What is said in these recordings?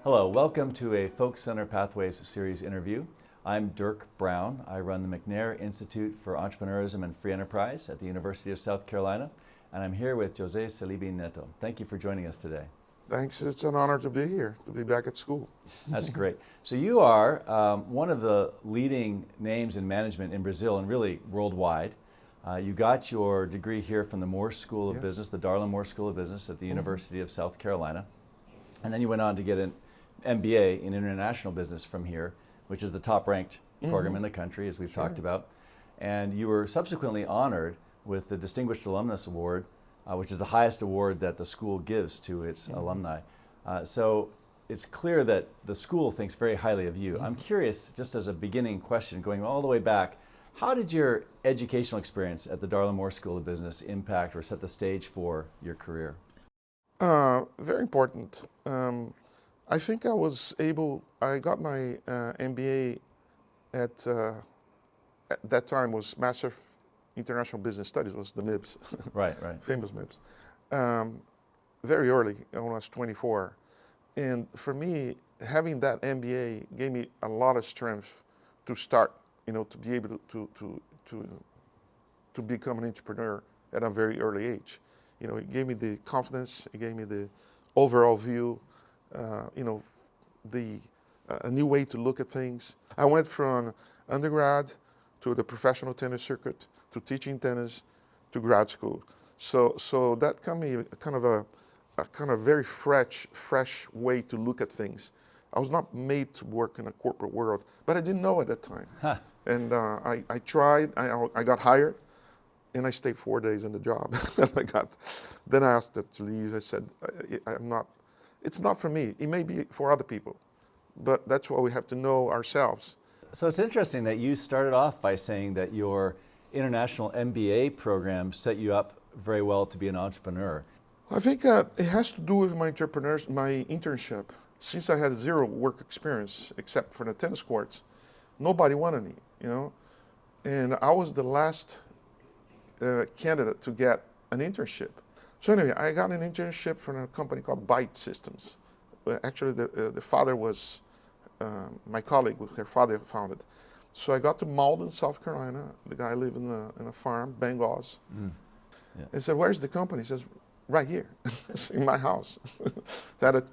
Hello, welcome to a Folk Center Pathways series interview. I'm Dirk Brown. I run the McNair Institute for Entrepreneurism and Free Enterprise at the University of South Carolina, and I'm here with José Salibi Neto. Thank you for joining us today. Thanks. It's an honor to be here, to be back at school. That's great. So you are one of the leading names in management in Brazil and really worldwide. You got your degree here from the Moore School of Business, the Darla Moore School of Business at the University of South Carolina. And then you went on to get an MBA in International Business from here, which is the top-ranked program in the country, as we've talked about. And you were subsequently honored with the Distinguished Alumnus Award, which is the highest award that the school gives to its alumni. So it's clear that the school thinks very highly of you. I'm curious, just as a beginning question, going all the way back, how did your educational experience at the Darla Moore School of Business impact or set the stage for your career? Very important. I think I got my MBA at that time was Master of International Business Studies, was the MIBS. Right. Famous MIBS. Very early, when I was 24. And for me, having that MBA gave me a lot of strength to start, to be able to become an entrepreneur at a very early age. It gave me the confidence, it gave me the overall view, a new way to look at things. I went from undergrad to the professional tennis circuit, to teaching tennis, to grad school. So that gave me a kind of very fresh way to look at things. I was not made to work in a corporate world, but I didn't know at that time. Huh. And I tried, I got hired, and I stayed 4 days in the job. Then I asked it to leave. I said, it's not for me. It may be for other people, but that's what we have to know ourselves. So it's interesting that you started off by saying that your international MBA program set you up very well to be an entrepreneur. I think it has to do with my internship. Since I had zero work experience except for the tennis courts, nobody wanted me, and I was the last candidate to get an internship. So anyway, I got an internship from a company called Byte Systems. Actually, the father was my colleague, her father founded. So I got to Malden, South Carolina. The guy lived in a farm, Bengals. Yeah. I said, "Where's the company?" He says, "Right here." It's in my house. I had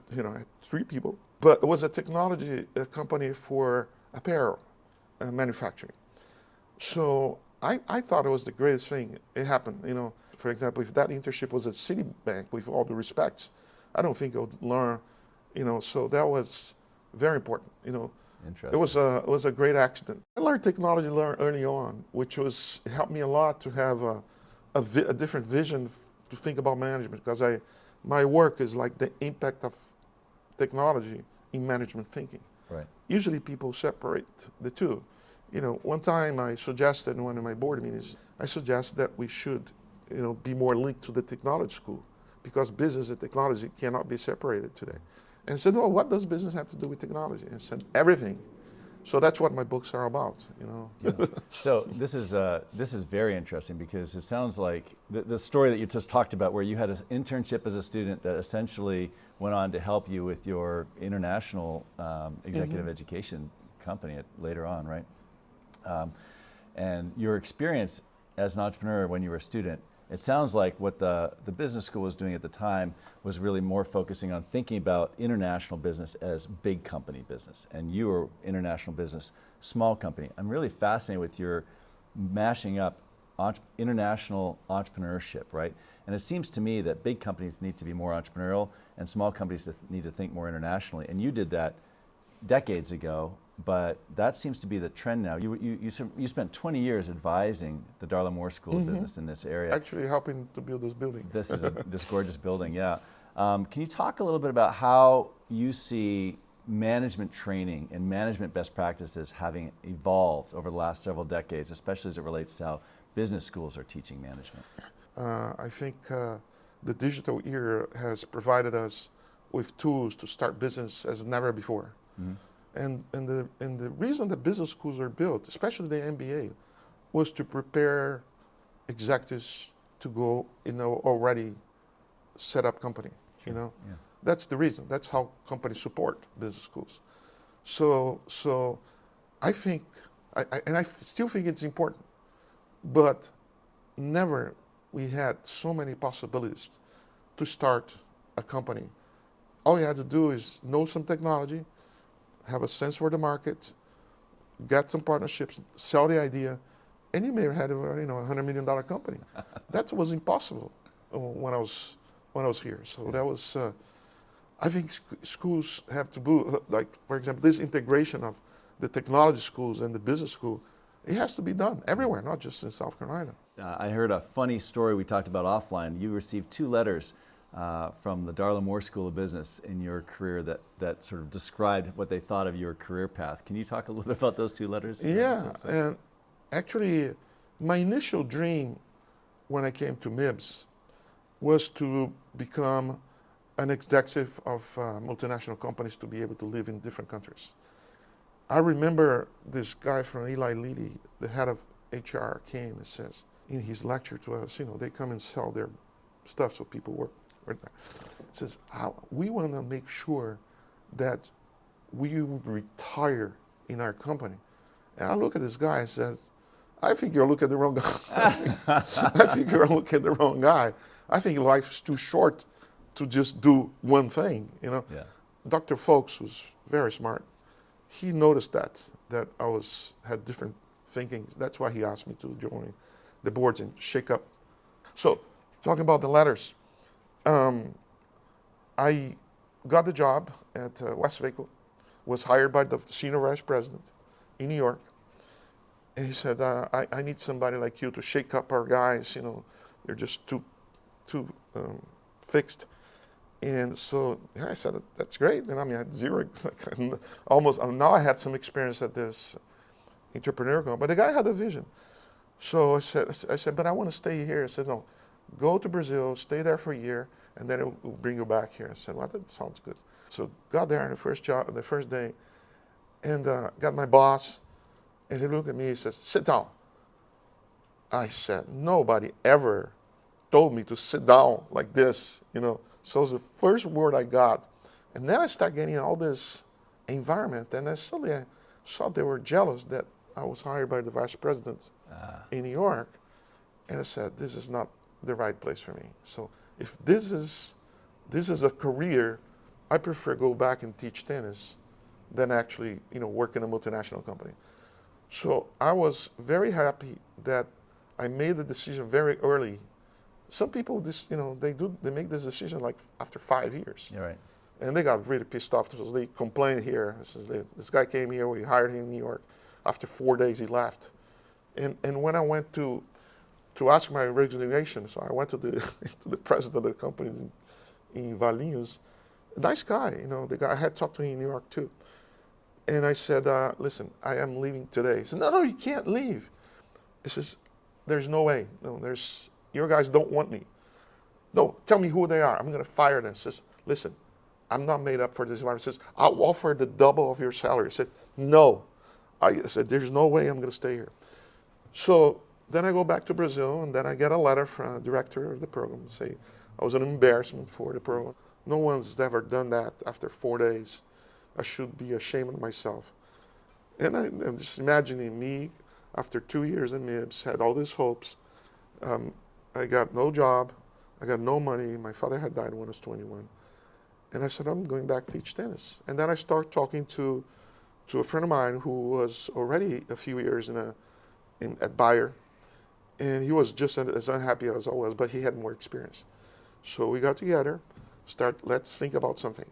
3 people. But it was a technology company for apparel manufacturing. So I thought it was the greatest thing. It happened, For example, if that internship was at Citibank, with all the respects, I don't think I would learn, So that was very important, Interesting. It was a great accident. I learned technology early on, which helped me a lot to have a different vision to think about management, because my work is like the impact of technology in management thinking. Right. Usually people separate the two. One time I suggested in one of my board meetings, I suggest that we should, be more linked to the technology school, because business and technology cannot be separated today. And said, well, what does business have to do with technology? And said, everything. So that's what my books are about, Yeah. So this is very interesting, because it sounds like the story that you just talked about, where you had an internship as a student that essentially went on to help you with your international executive education company later on, right? And your experience as an entrepreneur when you were a student, it sounds like what the business school was doing at the time was really more focusing on thinking about international business as big company business, and you were international business, small company. I'm really fascinated with your mashing up international entrepreneurship, right? And it seems to me that big companies need to be more entrepreneurial and small companies need to think more internationally. And you did that decades ago, but that seems to be the trend now. You spent 20 years advising the Darla Moore School of Business in this area. Actually helping to build this building. This is this gorgeous building, yeah. Can you talk a little bit about how you see management training and management best practices having evolved over the last several decades, especially as it relates to how business schools are teaching management? I think the digital era has provided us with tools to start business as never before. And the reason that business schools are built, especially the MBA, was to prepare executives to go, already set up company, That's the reason. That's how companies support business schools. So I think, and I still think it's important, but never we had so many possibilities to start a company. All you had to do is know some technology, have a sense for the market, get some partnerships, sell the idea, and you may have had a $100 million company. That was impossible when I was here. So that was. I think schools have to do, like, for example, this integration of the technology schools and the business school, it has to be done everywhere, not just in South Carolina. I heard a funny story we talked about offline. You received 2 letters from the Darla Moore School of Business in your career that sort of described what they thought of your career path. Can you talk a little bit about those 2 letters? Yeah, and actually, my initial dream when I came to MIBS was to become an executive of multinational companies, to be able to live in different countries. I remember this guy from Eli Lilly, the head of HR, came and says in his lecture to us, they come and sell their stuff so people work there. He says, we want to make sure that we retire in our company. And I look at this guy and says, I think you're looking at the wrong guy. I think you're looking at the wrong guy. I think life is too short to just do one thing, Yeah. Dr. Folks was very smart. He noticed that I had different thinkings. That's why he asked me to join the boards and shake up. So, talking about the letters, I got the job at Westvaco, was hired by the senior vice president in New York, and he said, I need somebody like you to shake up our guys, they're just too fixed. And so I said, that's great. And I had zero, almost, now I had some experience at this entrepreneur company, but the guy had a vision. So I said, but I want to stay here. I said, no, go to Brazil, stay there for a year, and then it will bring you back here. I said, well, that sounds good. So got there on the first day, and got my boss, and he looked at me, he says, sit down. I said, nobody ever told me to sit down like this, So it was the first word I got. And then I started getting all this environment, and I suddenly saw they were jealous that I was hired by the vice president in New York. And I said, this is not the right place for me. So if this is a career, I prefer go back and teach tennis than actually, work in a multinational company. So I was very happy that I made the decision very early. Some people, they make this decision like after 5 years. You're right. And they got really pissed off. So they complained here. This guy came here, we hired him in New York. After 4 days, he left. And when I went to ask my resignation, so I went to the to the president of the company in Valinhos, nice guy, the guy, I had talked to him in New York too. And I said, listen, I am leaving today. He said, no, you can't leave. He says, there's no way. No, your guys don't want me. No, tell me who they are. I'm going to fire them. He says, listen, I'm not made up for this environment. He says, I'll offer the double of your salary. I said, no. I said, there's no way I'm going to stay here. So then I go back to Brazil, and then I get a letter from the director of the program say I was an embarrassment for the program. No one's ever done that after 4 days. I should be ashamed of myself. And I'm just imagining me after 2 years in MIBS, had all these hopes. I got no job. I got no money. My father had died when I was 21. And I said, I'm going back to teach tennis. And then I started talking to a friend of mine who was already a few years at Bayer. And he was just as unhappy as I was, but he had more experience. So we got together, let's think about something.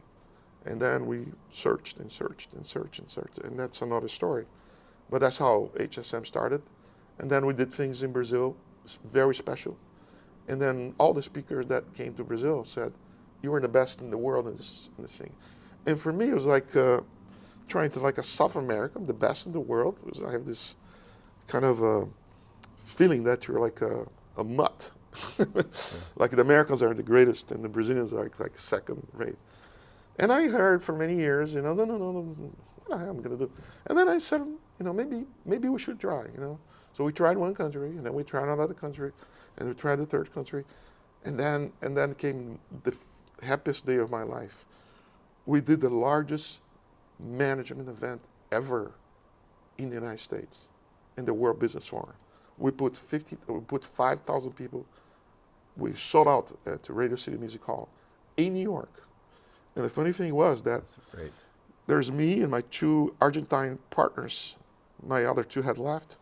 And then we searched and searched and searched and searched. And that's another story. But that's how HSM started. And then we did things in Brazil, very special. And then all the speakers that came to Brazil said, you were the best in the world in this thing. And for me, it was like trying to, like a South American, the best in the world. I have this kind of feeling that you're like a mutt. Like the Americans are the greatest and the Brazilians are like second rate. And I heard for many years, no, what the hell am I going to do? And then I said, maybe we should try, So we tried one country, and then we tried another country, and we tried the third country. And then came happiest day of my life. We did the largest management event ever in the United States, in the World Business Forum. We put 5,000 people. We sold out at the Radio City Music Hall in New York. And the funny thing was that Great. there's me and my 2 Argentine partners. My other 2 had left.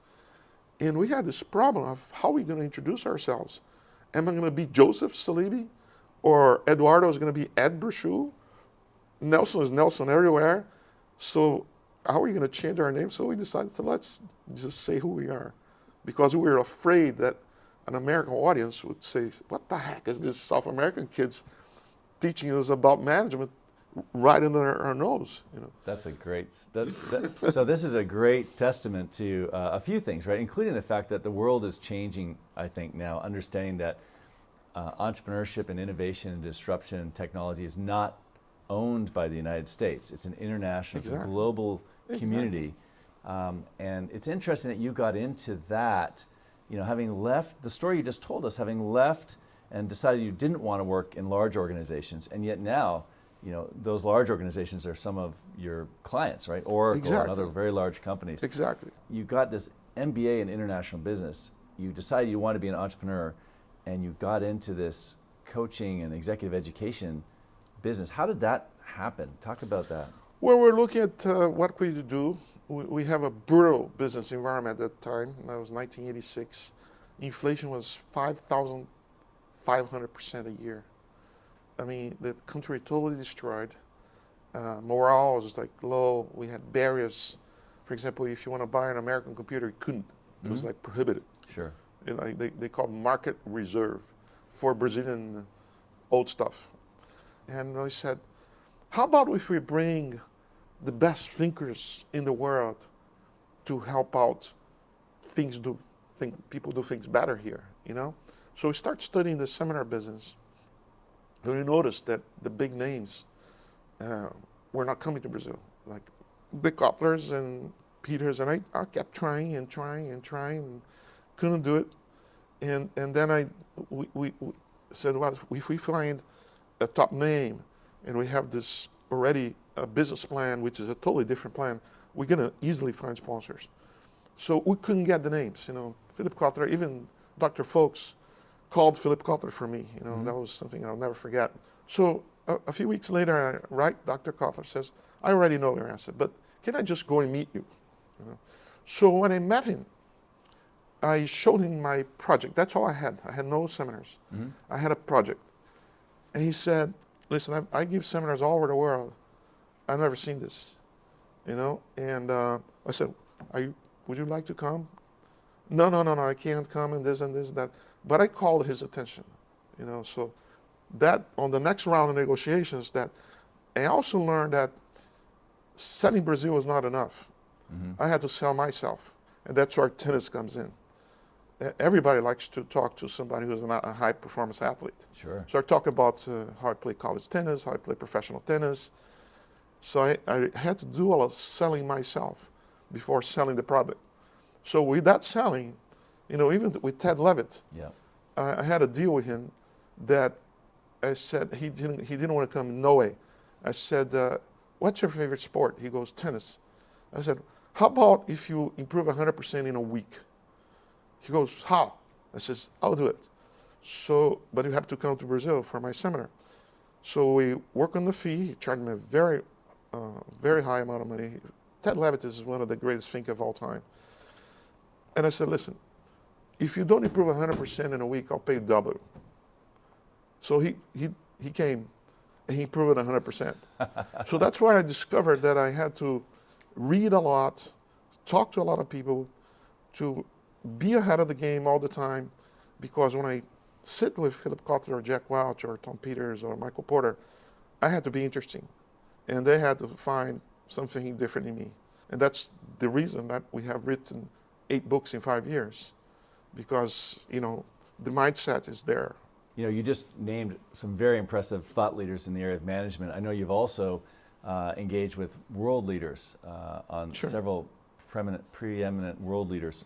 And we had this problem of how are we going to introduce ourselves? Am I going to be Joseph Salibi? Or Eduardo is going to be Ed Bruchou? Nelson is Nelson everywhere. So how are we going to change our name? So we decided to let's just say who we are. Because we were afraid that an American audience would say, what the heck is this South American kids teaching us about management right under our nose? You know? That's a great, so this is a great testament to a few things, right? Including the fact that the world is changing, I think now, understanding that entrepreneurship and innovation and disruption and technology is not owned by the United States. It's an international, it's a global community. And it's interesting that you got into that, you know, having left, the story you just told us, having left and decided you didn't want to work in large organizations, and yet now, you know, those large organizations are some of your clients, right? Oracle and other very large companies. Exactly. You got this MBA in international business. You decided you wanted to be an entrepreneur, and you got into this coaching and executive education business. How did that happen? Talk about that. Well, we're looking at what we do. We have a brutal business environment at that time. That was 1986. Inflation was 5,500% a year. I mean, the country totally destroyed. Morale was like low. We had barriers. For example, if you want to buy an American computer, you couldn't. It was like prohibited. Sure. You know, they called market reserve for Brazilian old stuff. And I said, how about if we bring the best thinkers in the world to help out people do things better here, you know? So we start studying the seminar business. And we noticed that the big names were not coming to Brazil, like the Koplers and Peters, and I kept trying and couldn't do it. And then we said, well, if we find a top name and we have this already a business plan, which is a totally different plan, we're going to easily find sponsors. So we couldn't get the names, you know. Philip Kotler, even Dr. Folks called Philip Kotler for me, you know. That was something I'll never forget. So a few weeks later, I write Dr. Kotler, says, I already know your answer, but can I just go and meet you? You know? So when I met him, I showed him my project. That's all I had. I had no seminars. I had a project. And he said, listen, I give seminars all over the world. I've never seen this, you know? And I said, would you like to come? No, I can't come, and this and this and that. But I called his attention, you know? So that, on the next round of negotiations, that I also learned that selling Brazil was not enough. I had to sell myself. And that's where tennis comes in. Everybody likes to talk to somebody who's not a high-performance athlete. Sure. So I talk about how I play college tennis, how I play professional tennis. So I had to do all of selling myself before selling the product. So with that selling, you know, even with Ted Levitt, I had a deal with him that I said he didn't want to come. No way. I said, what's your favorite sport? He goes, tennis. I said, how about if you improve 100% in a week? He goes, how? I says, I'll do it. So, but you have to come to Brazil for my seminar. So we work on the fee. He charged me a very high amount of money. Ted Levitt is one of the greatest thinkers of all time. And I said, listen, if you don't improve 100% in a week, I'll pay you double. So he came and he proved it 100%. So that's why I discovered that I had to read a lot, talk to a lot of people, to be ahead of the game all the time, because when I sit with Philip Kotler or Jack Welch or Tom Peters or Michael Porter, I had to be interesting. And they had to find something different in me. And that's the reason that we have written 8 books in 5 years, because, you know, the mindset is there. You know, you just named some very impressive thought leaders in the area of management. I know you've also engaged with world leaders on several preeminent world leaders.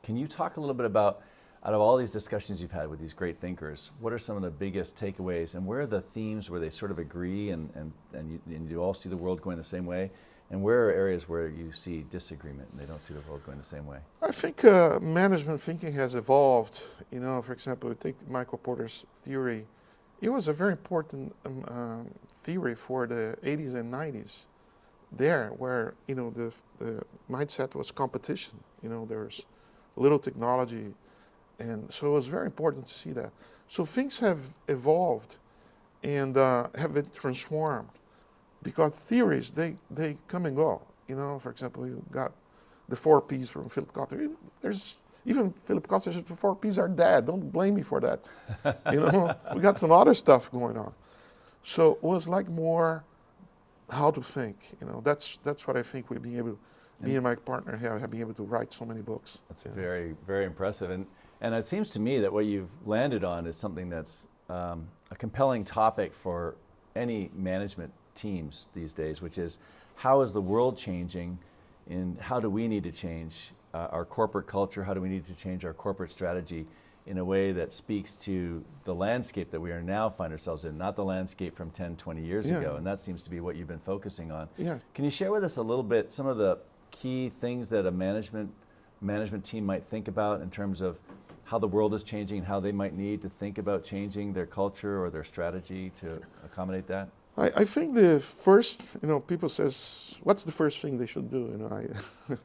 Can you talk a little bit about out of all these discussions you've had with these great thinkers, what are some of the biggest takeaways, and where are the themes where they sort of agree and you all see the world going the same way? And where are areas where you see disagreement and they don't see the world going the same way? I think management thinking has evolved. You know, for example, take Michael Porter's theory. It was a very important theory for the 80s and 90s there, where, you know, the mindset was competition. You know, there was little technology, and so it was very important to see that. So things have evolved and have been transformed, because theories, they come and go. You know, for example, you got the 4 Ps from Philip Kotler. There's even Philip Kotler says the 4 Ps are dead. Don't blame me for that. You know, we got some other stuff going on. So it was like more how to think. You know, that's what I think we've been able, me and my partner have been able to write so many books. That's very, very impressive. And it seems to me that what you've landed on is something that's a compelling topic for any management teams these days, which is how is the world changing, and how do we need to change our corporate culture, how do we need to change our corporate strategy in a way that speaks to the landscape that we are now find ourselves in, not the landscape from 10, 20 years ago. And that seems to be what you've been focusing on. Can you share with us a little bit some of the key things that a management team might think about in terms of how the world is changing and how they might need to think about changing their culture or their strategy to accommodate that? I think the first, you know, people says, what's the first thing they should do? You know,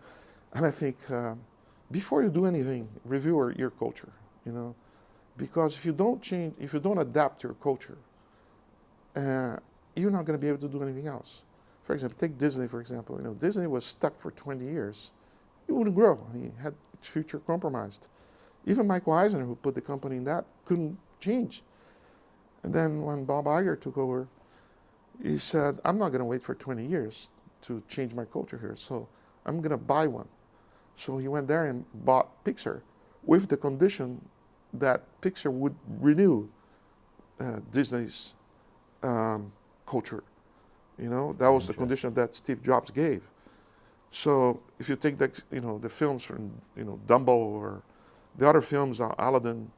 and I think before you do anything, review your culture. You know, because if you don't change, if you don't adapt your culture, you're not going to be able to do anything else. For example, take Disney, for example. You know, Disney was stuck for 20 years. It wouldn't grow. I mean, it had its future compromised. Even Michael Eisner, who put the company in that, couldn't change. And then when Bob Iger took over, he said, I'm not going to wait for 20 years to change my culture here, so I'm going to buy one. So he went there and bought Pixar with the condition that Pixar would renew Disney's culture. You know, that was the condition that Steve Jobs gave. So if you take the, you know, the films from, you know, Dumbo or the other films, Aladdin,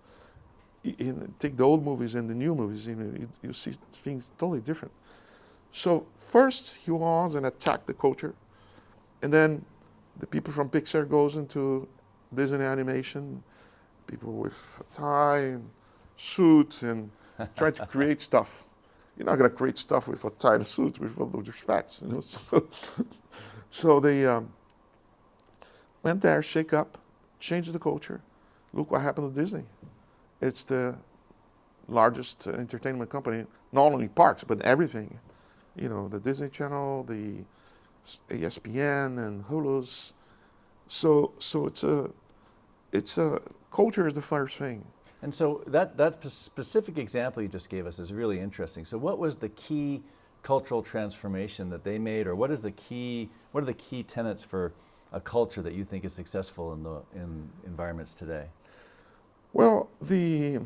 take the old movies and the new movies, you see things totally different. So first he was and attacked the culture, and then the people from Pixar goes into Disney animation, people with a tie and suit and try to create stuff. You're not going to create stuff with a tie and suit, with all due respect. You know? So they went there, shake up, change the culture. Look what happened to Disney. It's the largest entertainment company, not only parks, but everything. You know, the Disney Channel, the ESPN and Hulu's. So it's a culture is the first thing. And so that specific example you just gave us is really interesting. So what was the key cultural transformation that they made, or what are the key tenets for a culture that you think is successful in environments today? Well, we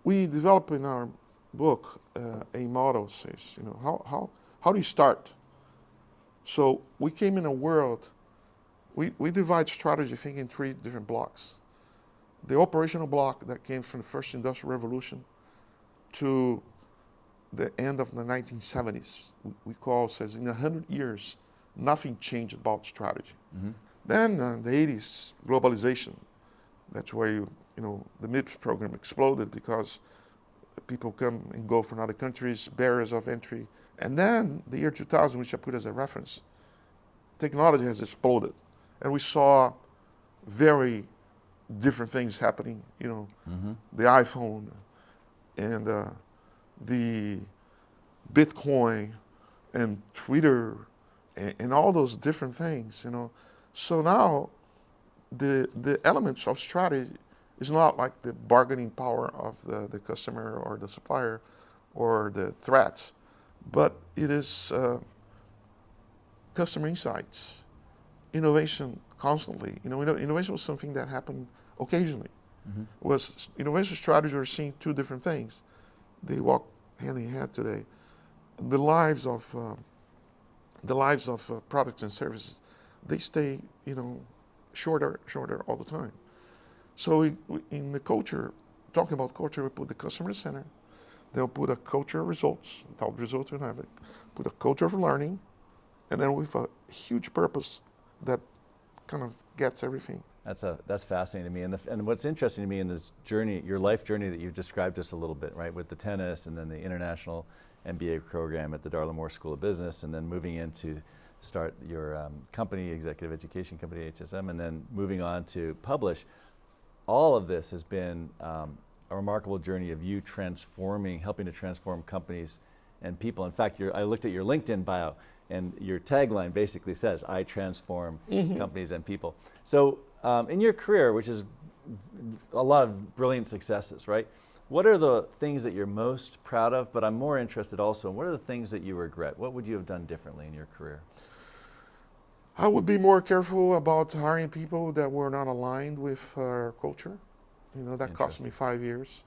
develop in our book a model says, you know, how do you start? So we came in a world, we divide strategy thinking in 3 different blocks. The operational block that came from the first industrial revolution to the end of the 1970s. We call, says, in 100 years, nothing changed about strategy. Then the 80s, globalization. That's where you know, the MIPS program exploded because people come and go from other countries, barriers of entry. And then the year 2000, which I put as a reference, technology has exploded. And we saw very different things happening, you know, the iPhone and the Bitcoin and Twitter and all those different things, you know. So now the elements of strategy is not like the bargaining power of the customer or the supplier or the threats, but it is customer insights, innovation constantly. You know, innovation was something that happened occasionally. Was innovation strategy are seeing 2 different things. They walk hand in hand today. The lives of products and services, they stay, you know, shorter all the time. So in the culture, talking about culture, we put the customer center. They'll put a culture of results. Without results, we don't have it. Put a culture of learning, and then with a huge purpose that kind of gets everything. That's fascinating to me, and what's interesting to me in this journey, your life journey that you've described to us a little bit, right, with the tennis and then the international MBA program at the Darla Moore School of Business, and then moving into start your company, executive education company, HSM, and then moving on to publish. All of this has been a remarkable journey of you transforming, helping to transform companies and people. In fact, I looked at your LinkedIn bio, and your tagline basically says, "I transform companies and people." So in your career, which is a lot of brilliant successes, right? What are the things that you're most proud of? But I'm more interested also in what are the things that you regret? What would you have done differently in your career? I would be more careful about hiring people that were not aligned with our culture. You know, that cost me 5 years.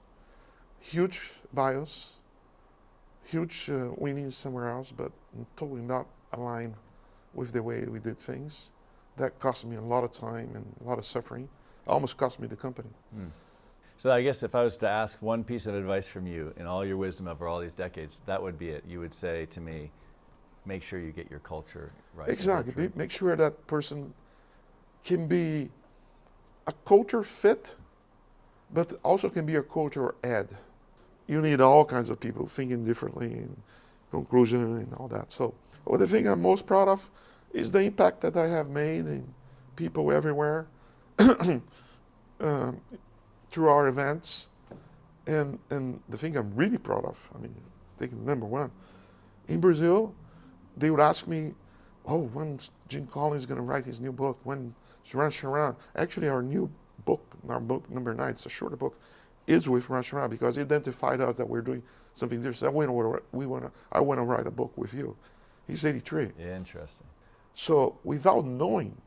Huge bias, huge winnings somewhere else, but totally not aligned with the way we did things. That cost me a lot of time and a lot of suffering. Almost cost me the company. So I guess if I was to ask one piece of advice from you in all your wisdom over all these decades, that would be it. You would say to me, make sure you get your culture right. Exactly. Make sure that person can be a culture fit, but also can be a culture add. You need all kinds of people thinking differently and conclusion and all that. So the thing I'm most proud of is the impact that I have made in people everywhere through our events. And the thing I'm really proud of, I mean, taking number one, in Brazil, they would ask me, oh, when's Jim Collins going to write his new book? When's Ran Charan? Actually, our new book, our book number 9, it's a shorter book, is with Ran Charan because he identified us that we're doing something different. I want to write a book with you. He's 83. Yeah, interesting. So without knowing,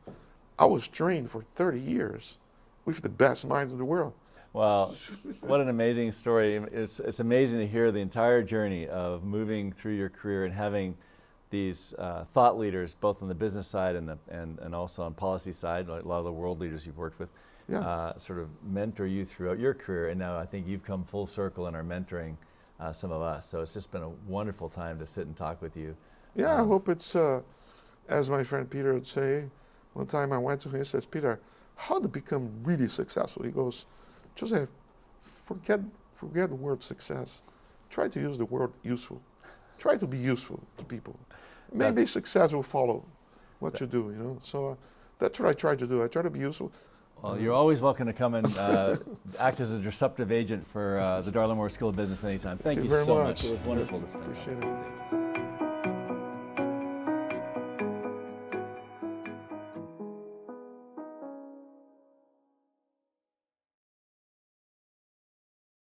I was trained for 30 years with the best minds in the world. Well, what an amazing story. It's amazing to hear the entire journey of moving through your career and having these thought leaders, both on the business side and also on policy side, like a lot of the world leaders you've worked with, sort of mentor you throughout your career. And now I think you've come full circle and are mentoring some of us. So it's just been a wonderful time to sit and talk with you. Yeah, I hope it's, as my friend Peter would say, one time I went to him and says, Peter, how to become really successful? He goes, Jose, forget the word success. Try to use the word useful. Try to be useful to people. Maybe success will follow what you do, you know. So that's what I try to do. I try to be useful. Well, you're always welcome to come and act as a disruptive agent for the Darla Moore School of Business anytime. Thank you very so much. much. It was wonderful to spend. Appreciate it.